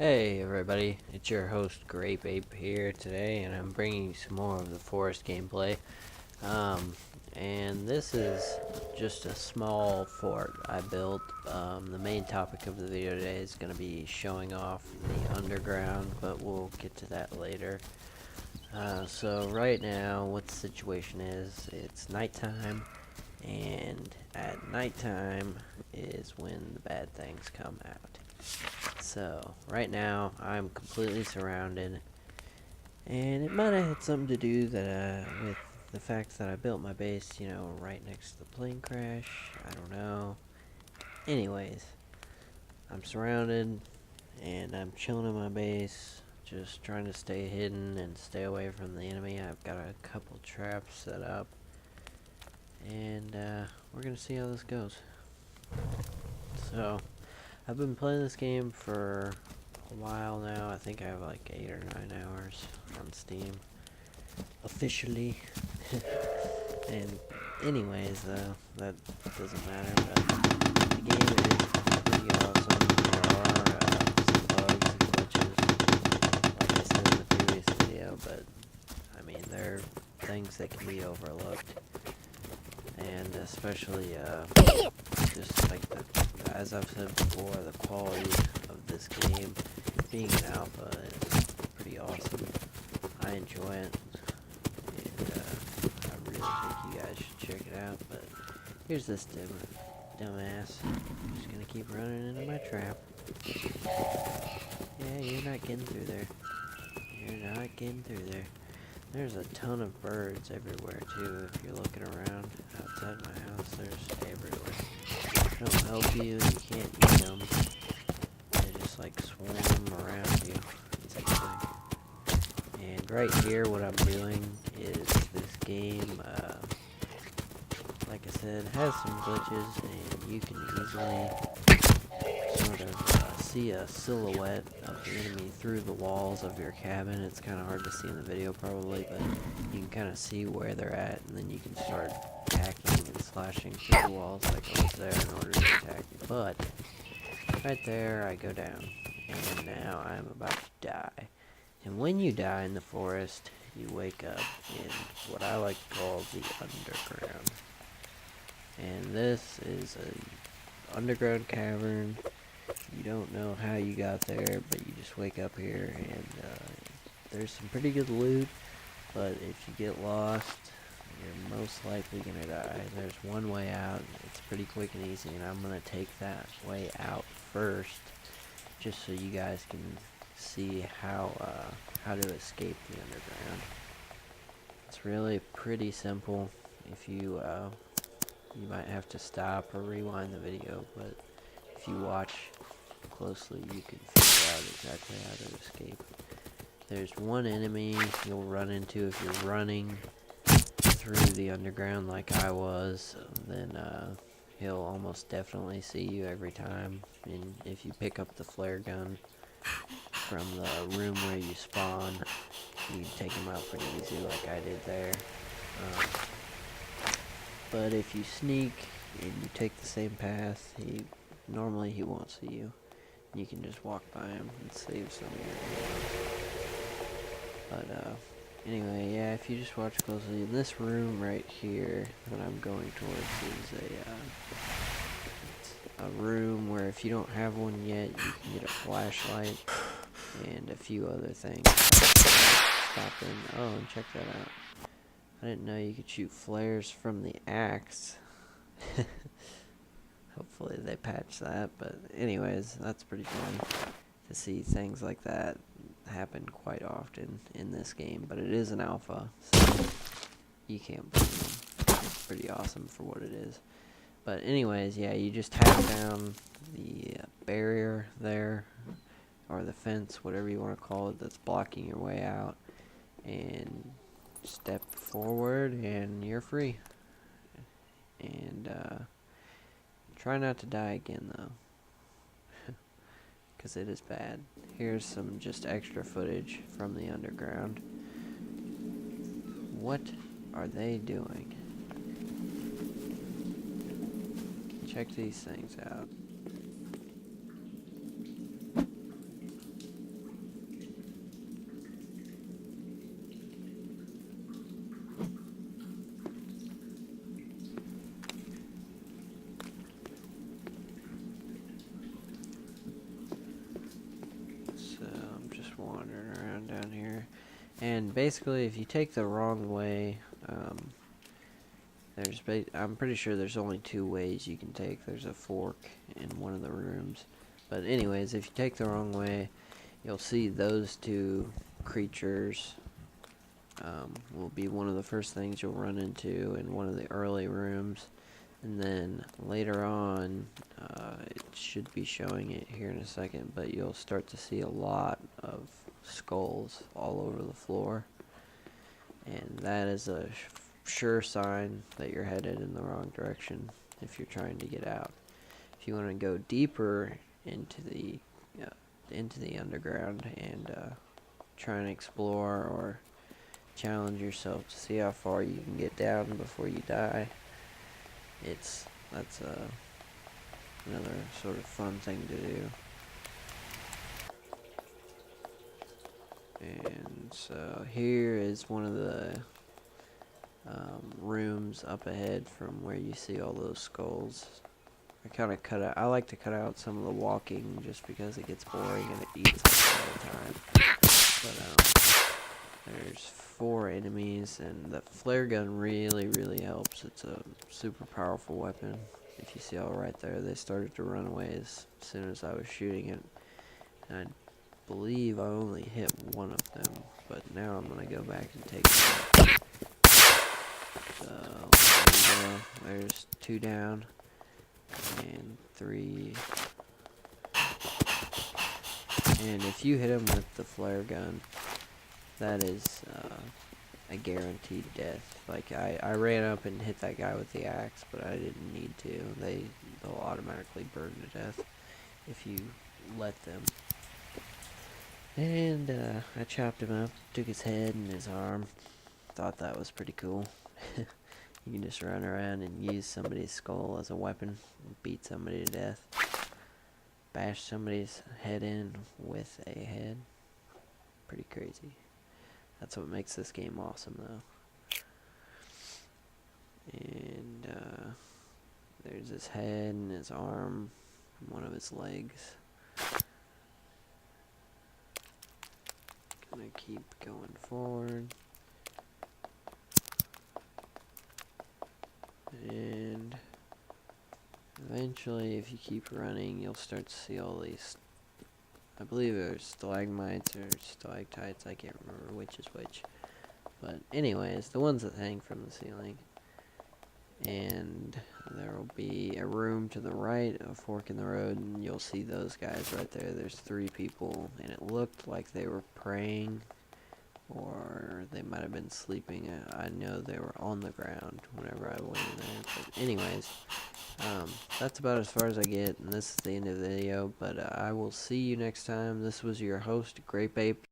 Hey everybody, it's your host Grape here today, and I'm bringing you some more of the forest gameplay. And this is just a small fort I built. The main topic of the video today is going to be showing off the underground, but we'll get to that later. So right now, what the situation is, it's nighttime, and at nighttime is when the bad things come out. So, right now, I'm completely surrounded, and it might have had something to do with the fact that I built my base, right next to the plane crash. I don't know. Anyways, I'm surrounded, and I'm chilling in my base, just trying to stay hidden and stay away from the enemy. I've got a couple traps set up, and we're going to see how this goes. So, I've been playing this game for a while now. I think I have like 8 or 9 hours on Steam officially. And anyways, that doesn't matter, but the game is pretty awesome. There are some bugs and glitches, like I said in the previous video, but I mean, they're things that can be overlooked. And especially just like as I've said before, the quality of this game being an alpha is pretty awesome. I enjoy it, and I really think you guys should check it out. But here's this dumbass. Just gonna keep running into my trap. Yeah, you're not getting through there. You're not getting through there. There's a ton of birds everywhere too. If you're looking around outside my house, there's everywhere. They don't help you, and you can't eat them. They just like swarm around you. It's amazing. And right here, what I'm doing is this game, like I said, has some glitches, and you can easily sort of see a silhouette of the enemy through the walls of your cabin. It's kind of hard to see in the video probably, but you can kind of see where they're at, and then you can start hacking and slashing through the walls like I was there in order to attack. But right there I go down, and now I'm about to die. And when you die in the forest, you wake up in what I like to call the underground. And this is a underground cavern. You don't know how you got there, but you just wake up here, and there's some pretty good loot, but if you get lost, you're most likely gonna die. There's one way out. It's pretty quick and easy, and I'm gonna take that way out first, just so you guys can see how to escape the underground. It's really pretty simple. If you you might have to stop or rewind the video, but if you watch closely, you can figure out exactly how to escape. There's one enemy you'll run into if you're running through the underground like I was. Then he'll almost definitely see you every time. And if you pick up the flare gun from the room where you spawn, you can take him out pretty easy like I did there. But if you sneak and you take the same path, normally he won't see you. You can just walk by him and save some of your ammo. But anyway, yeah, if you just watch closely, in this room right here that I'm going towards is a room where if you don't have one yet, you can get a flashlight and a few other things. Stop in. Oh, and check that out. I didn't know you could shoot flares from the axe. Hopefully they patch that, but anyways, that's pretty fun to see things like that happen quite often in this game, but it is an alpha, so you can't blame them. It's pretty awesome for what it is. But anyways, yeah, you just hack down the barrier there, or the fence, whatever you want to call it, that's blocking your way out, and step forward and you're free. And try not to die again though, because it is bad. Here's some just extra footage from the underground. What are they doing? Check these things out. And basically, if you take the wrong way, I'm pretty sure there's only 2 ways you can take. There's a fork in one of the rooms. But anyways, if you take the wrong way, you'll see those 2 creatures will be one of the first things you'll run into in one of the early rooms. And then later on, it should be showing it here in a second, but you'll start to see a lot of skulls all over the floor. And that is a sure sign that you're headed in the wrong direction if you're trying to get out. If you want to go deeper into the underground and try and explore or challenge yourself to see how far you can get down before you die, that's another sort of fun thing to do. And so here is one of the rooms up ahead from where you see all those skulls. I like to cut out some of the walking just because it gets boring and it eats up all the time. But there's 4 enemies, and the flare gun really helps. It's a super powerful weapon. If you see all right there, they started to run away as soon as I was shooting it. And I believe I only hit one of them, but now I'm gonna go back and take them out. So there you go. There's 2 down and 3. And if you hit them with the flare gun, that is a guaranteed death. Like, I ran up and hit that guy with the axe, but I didn't need to. They'll automatically burn to death if you let them. And I chopped him up, took his head and his arm. Thought that was pretty cool. You can just run around and use somebody's skull as a weapon and beat somebody to death. Bash somebody's head in with a head. Pretty crazy. That's what makes this game awesome, though. And there's his head and his arm, and one of his legs. Gonna keep going forward. And eventually, if you keep running, you'll start to see all these, I believe there's stalagmites or stalactites, I can't remember which is which. But anyways, the ones that hang from the ceiling. And there will be a room to the right, a fork in the road, and you'll see those guys right there. There's 3 people, and it looked like they were praying, or they might have been sleeping. I know they were on the ground whenever I went in there. But anyways, that's about as far as I get, and this is the end of the video. But I will see you next time. This was your host, Grape.